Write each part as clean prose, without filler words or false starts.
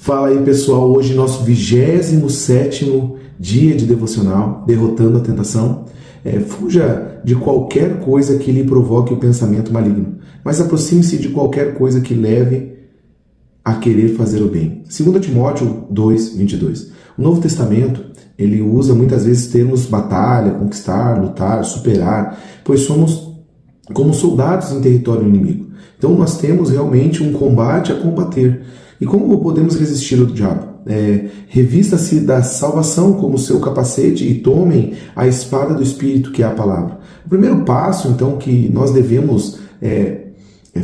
Fala aí, pessoal, hoje nosso 27º dia de devocional, derrotando a tentação. Fuja de qualquer coisa que lhe provoque o pensamento maligno, mas aproxime-se de qualquer coisa que leve a querer fazer o bem. 2 Timóteo 2:22. O Novo Testamento, ele usa muitas vezes termos batalha, conquistar, lutar, superar, pois somos como soldados em território inimigo. Então nós temos realmente um combate a combater. E como podemos resistir ao diabo? Revista-se da salvação como seu capacete e tomem a espada do Espírito, que é a palavra. O primeiro passo, então, que nós devemos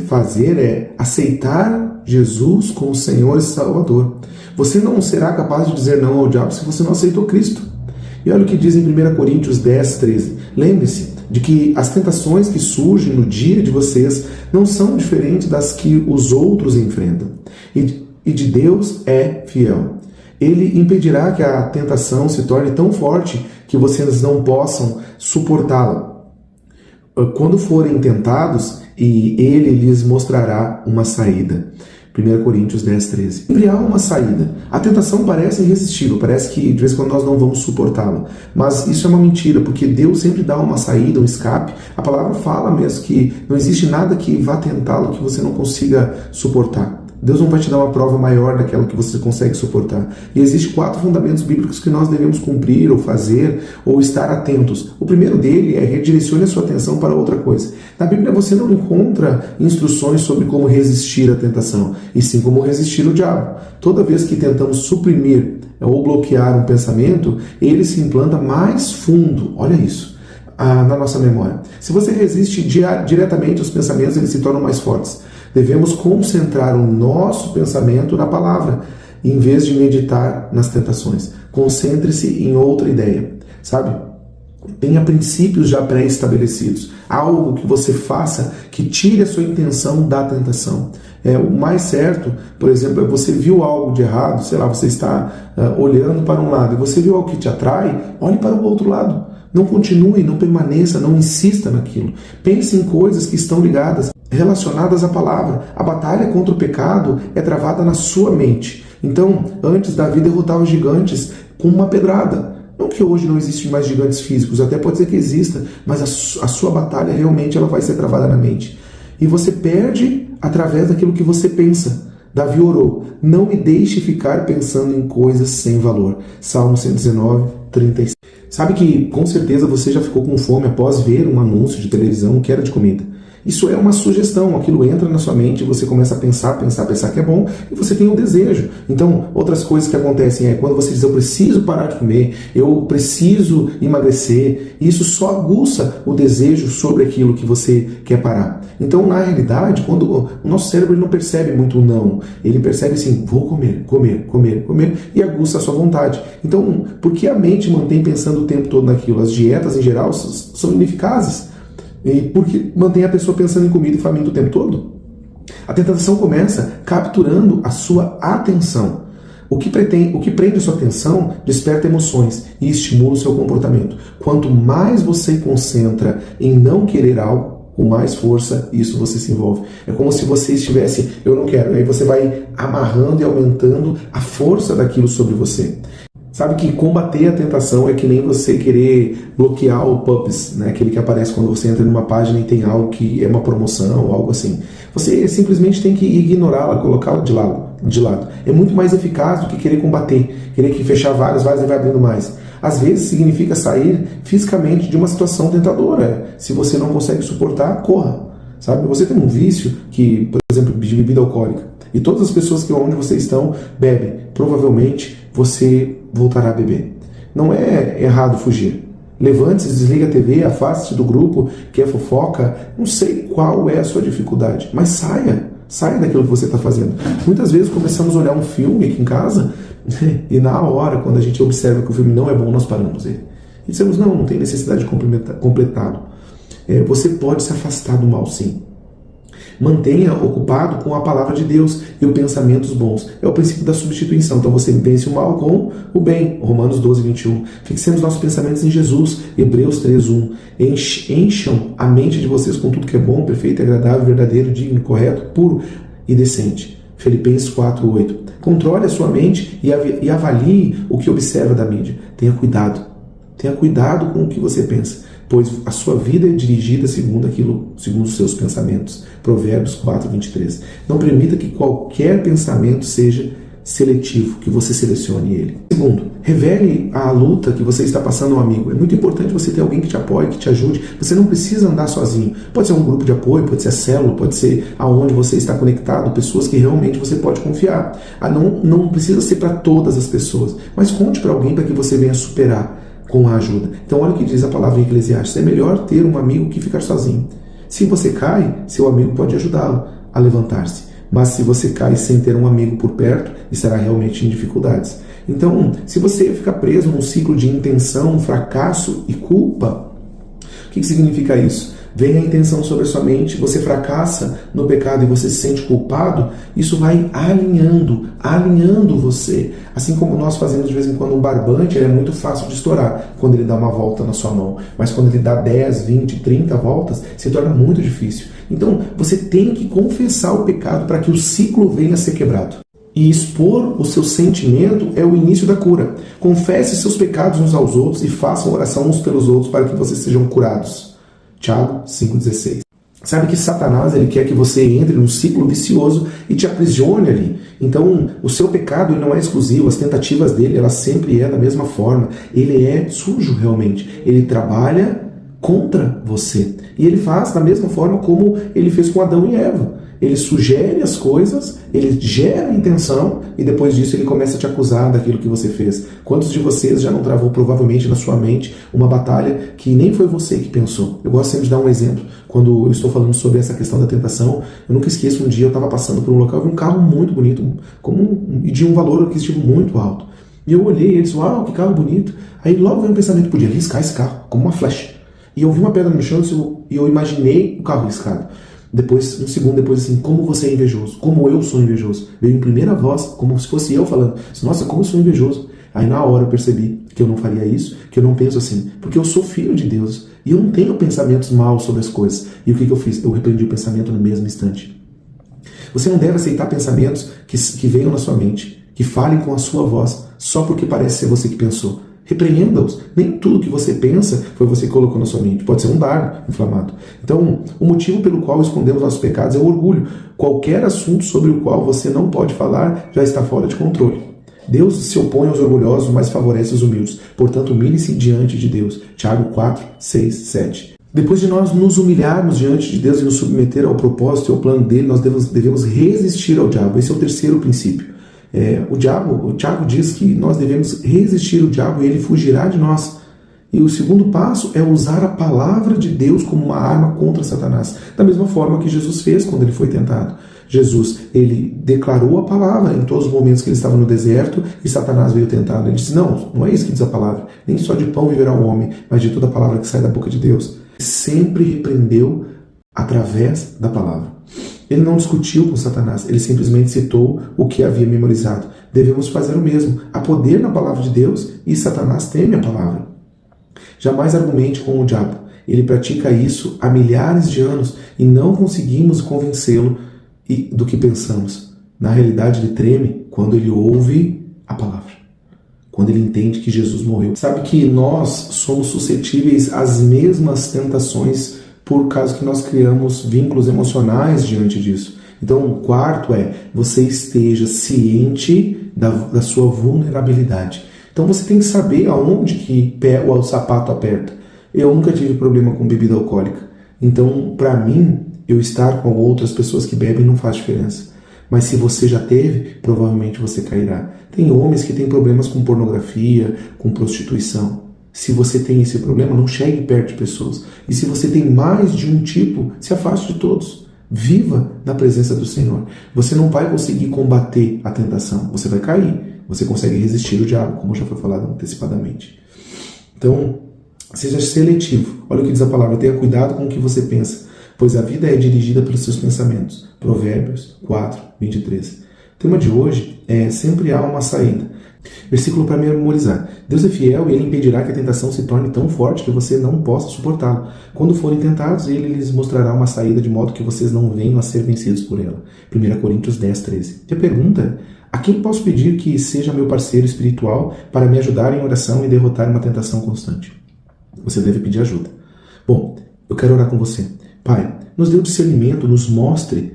fazer é aceitar Jesus como Senhor e Salvador. Você não será capaz de dizer não ao diabo se você não aceitou Cristo. E olha o que diz em 1 Coríntios 10:13. Lembre-se de que as tentações que surgem no dia de vocês não são diferentes das que os outros enfrentam. E de Deus é fiel. Ele impedirá que a tentação se torne tão forte que vocês não possam suportá-la. Quando forem tentados, e ele lhes mostrará uma saída. 1 Coríntios 10:13. Sempre há uma saída. A tentação parece irresistível, parece que de vez em quando nós não vamos suportá-la. Mas isso é uma mentira, porque Deus sempre dá uma saída, um escape. A palavra fala mesmo que não existe nada que vá tentá-lo que você não consiga suportar. Deus não vai te dar uma prova maior daquela que você consegue suportar. E existem 4 fundamentos bíblicos que nós devemos cumprir, ou fazer, ou estar atentos. O primeiro dele é redirecione a sua atenção para outra coisa. Na Bíblia você não encontra instruções sobre como resistir à tentação, e sim como resistir ao diabo. Toda vez que tentamos suprimir ou bloquear um pensamento, ele se implanta mais fundo. Olha isso. Na nossa memória. Se você resiste diretamente aos pensamentos, eles se tornam mais fortes. Devemos concentrar o nosso pensamento na palavra, em vez de meditar nas tentações. Concentre-se em outra ideia, sabe? Tenha princípios já pré-estabelecidos. Algo que você faça que tire a sua intenção da tentação. O mais certo, por exemplo, é você viu algo de errado, sei lá, você está olhando para um lado e você viu algo que te atrai, olhe para o outro lado. Não continue, não permaneça, não insista naquilo. Pense em coisas que estão ligadas, relacionadas à palavra. A batalha contra o pecado é travada na sua mente. Então, antes Davi derrotava os gigantes com uma pedrada. Não que hoje não existem mais gigantes físicos, até pode ser que exista, mas a sua batalha realmente ela vai ser travada na mente. E você perde através daquilo que você pensa. Davi orou, não me deixe ficar pensando em coisas sem valor. Salmo 119:36. Sabe que com certeza você já ficou com fome após ver um anúncio de televisão que era de comida. Isso é uma sugestão, aquilo entra na sua mente e você começa a pensar que é bom e você tem um desejo. Então, outras coisas que acontecem é quando você diz, eu preciso parar de comer, eu preciso emagrecer, isso só aguça o desejo sobre aquilo que você quer parar. Então, na realidade, quando o nosso cérebro ele não percebe muito o não, ele percebe assim, vou comer, e aguça a sua vontade. Então, por que a mente mantém pensando o tempo todo naquilo? As dietas, em geral, são ineficazes. E porque mantém a pessoa pensando em comida e faminto o tempo todo. A tentação começa capturando a sua atenção. O que prende a sua atenção desperta emoções e estimula o seu comportamento. Quanto mais você concentra em não querer algo, com mais força isso você se envolve. É como se você estivesse, eu não quero, aí você vai amarrando e aumentando a força daquilo sobre você. Sabe que combater a tentação é que nem você querer bloquear o PUBS, né? Aquele que aparece quando você entra numa página e tem algo que é uma promoção ou algo assim. Você simplesmente tem que ignorá-la, colocá-la de lado. É muito mais eficaz do que querer combater, querer que fechar vários e vai abrindo mais. Às vezes significa sair fisicamente de uma situação tentadora. Se você não consegue suportar, corra. Sabe? Você tem um vício que, por exemplo, de bebida alcoólica, e todas as pessoas que onde você estão bebem, provavelmente você voltará a beber. Não é errado fugir. Levante-se, desliga a TV, afaste-se do grupo que é fofoca. Não sei qual é a sua dificuldade, mas saia daquilo que você está fazendo. Muitas vezes começamos a olhar um filme aqui em casa e na hora, quando a gente observa que o filme não é bom, nós paramos ele. E dizemos, não tem necessidade de completá-lo. Você pode se afastar do mal, sim. Mantenha ocupado com a palavra de Deus e os pensamentos bons. É o princípio da substituição. Então você vence o mal com o bem. Romanos 12:21. Fixemos nossos pensamentos em Jesus. Hebreus 3:1. Encham a mente de vocês com tudo que é bom, perfeito, agradável, verdadeiro, digno, correto, puro e decente. Filipenses 4:8. Controle a sua mente e avalie o que observa da mídia. Tenha cuidado. Tenha cuidado com o que você pensa, pois a sua vida é dirigida segundo os seus pensamentos. Provérbios 4:23. Não permita que qualquer pensamento seja seletivo, que você selecione ele. Segundo, revele a luta que você está passando ao amigo. É muito importante você ter alguém que te apoie, que te ajude. Você não precisa andar sozinho. Pode ser um grupo de apoio, pode ser a célula, pode ser aonde você está conectado, pessoas que realmente você pode confiar. Não precisa ser para todas as pessoas, mas conte para alguém para que você venha superar com a ajuda. Então olha o que diz a palavra em Eclesiastes. É melhor ter um amigo que ficar sozinho. Se você cai, seu amigo pode ajudá-lo a levantar-se. Mas se você cai sem ter um amigo por perto, estará realmente em dificuldades. Então, se você ficar preso num ciclo de intenção, fracasso e culpa, o que significa isso? Vem a intenção sobre a sua mente, você fracassa no pecado e você se sente culpado, isso vai alinhando você. Assim como nós fazemos de vez em quando um barbante, ele é muito fácil de estourar quando ele dá uma volta na sua mão. Mas quando ele dá 10, 20, 30 voltas, se torna muito difícil. Então, você tem que confessar o pecado para que o ciclo venha a ser quebrado. E expor o seu sentimento é o início da cura. Confesse seus pecados uns aos outros e façam oração uns pelos outros para que vocês sejam curados. Tiago 5,16. Sabe que Satanás ele quer que você entre num ciclo vicioso e te aprisione ali. Então, o seu pecado ele não é exclusivo, as tentativas dele, ela sempre é da mesma forma. Ele é sujo realmente. Ele trabalha contra você. E ele faz da mesma forma como ele fez com Adão e Eva. Ele sugere as coisas, ele gera a intenção e depois disso ele começa a te acusar daquilo que você fez. Quantos de vocês já não travou provavelmente na sua mente uma batalha que nem foi você que pensou? Eu gosto sempre de dar um exemplo. Quando eu estou falando sobre essa questão da tentação, eu nunca esqueço, um dia eu estava passando por um local e vi um carro muito bonito, e de um valor aquisitivo muito alto. E eu olhei e disse, uau, que carro bonito. Aí logo veio um pensamento, podia riscar esse carro, como uma flecha. E eu vi uma pedra no chão e eu imaginei o carro riscado. Depois, um segundo depois, assim, como você é invejoso, como eu sou invejoso. Veio em primeira voz, como se fosse eu falando, nossa, como eu sou invejoso. Aí na hora eu percebi que eu não faria isso, que eu não penso assim, porque eu sou filho de Deus e eu não tenho pensamentos maus sobre as coisas. E o que eu fiz? Eu repreendi o pensamento no mesmo instante. Você não deve aceitar pensamentos que venham na sua mente, que falem com a sua voz, só porque parece ser você que pensou. Repreenda-os. Nem tudo que você pensa foi você que colocou na sua mente. Pode ser um dardo inflamado. Então, o motivo pelo qual escondemos nossos pecados é o orgulho. Qualquer assunto sobre o qual você não pode falar já está fora de controle. Deus se opõe aos orgulhosos, mas favorece os humildes. Portanto, humilhe-se diante de Deus. Tiago 4, 6, 7. Depois de nós nos humilharmos diante de Deus e nos submeter ao propósito e ao plano dele, nós devemos resistir ao diabo. Esse é o terceiro princípio. O Tiago diz que nós devemos resistir ao diabo e ele fugirá de nós. E o segundo passo é usar a palavra de Deus como uma arma contra Satanás. Da mesma forma que Jesus fez quando ele foi tentado. Jesus, ele declarou a palavra em todos os momentos que ele estava no deserto e Satanás veio tentá-lo. Ele disse, não é isso que diz a palavra. Nem só de pão viverá o homem, mas de toda a palavra que sai da boca de Deus. Sempre repreendeu através da palavra. Ele não discutiu com Satanás, ele simplesmente citou o que havia memorizado. Devemos fazer o mesmo. Há poder na palavra de Deus e Satanás teme a palavra. Jamais argumente com o diabo. Ele pratica isso há milhares de anos e não conseguimos convencê-lo do que pensamos. Na realidade, ele treme quando ele ouve a palavra. Quando ele entende que Jesus morreu. Sabe que nós somos suscetíveis às mesmas tentações por causa que nós criamos vínculos emocionais diante disso. Então, o quarto é, você esteja ciente da sua vulnerabilidade. Então, você tem que saber aonde que o sapato aperta. Eu nunca tive problema com bebida alcoólica. Então, para mim, eu estar com outras pessoas que bebem não faz diferença. Mas se você já teve, provavelmente você cairá. Tem homens que têm problemas com pornografia, com prostituição. Se você tem esse problema, não chegue perto de pessoas. E se você tem mais de um tipo, se afaste de todos. Viva na presença do Senhor. Você não vai conseguir combater a tentação. Você vai cair. Você consegue resistir o diabo, como já foi falado antecipadamente. Então, seja seletivo. Olha o que diz a palavra. Tenha cuidado com o que você pensa, pois a vida é dirigida pelos seus pensamentos. Provérbios 4, 23. O tema de hoje é sempre há uma saída. Versículo para memorizar. Deus é fiel e Ele impedirá que a tentação se torne tão forte que você não possa suportá-la. Quando forem tentados, Ele lhes mostrará uma saída de modo que vocês não venham a ser vencidos por ela. 1 Coríntios 10, 13. E a pergunta: a quem posso pedir que seja meu parceiro espiritual para me ajudar em oração e derrotar uma tentação constante? Você deve pedir ajuda. Bom, eu quero orar com você. Pai, nos dê o discernimento, nos mostre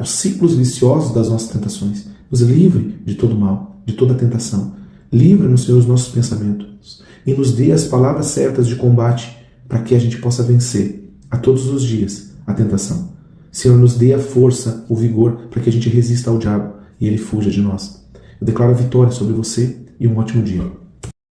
os ciclos viciosos das nossas tentações. Nos livre de todo mal, de toda tentação. Livra-nos, Senhor, os nossos pensamentos e nos dê as palavras certas de combate para que a gente possa vencer a todos os dias a tentação. Senhor, nos dê a força, o vigor para que a gente resista ao diabo e ele fuja de nós. Eu declaro a vitória sobre você e um ótimo dia.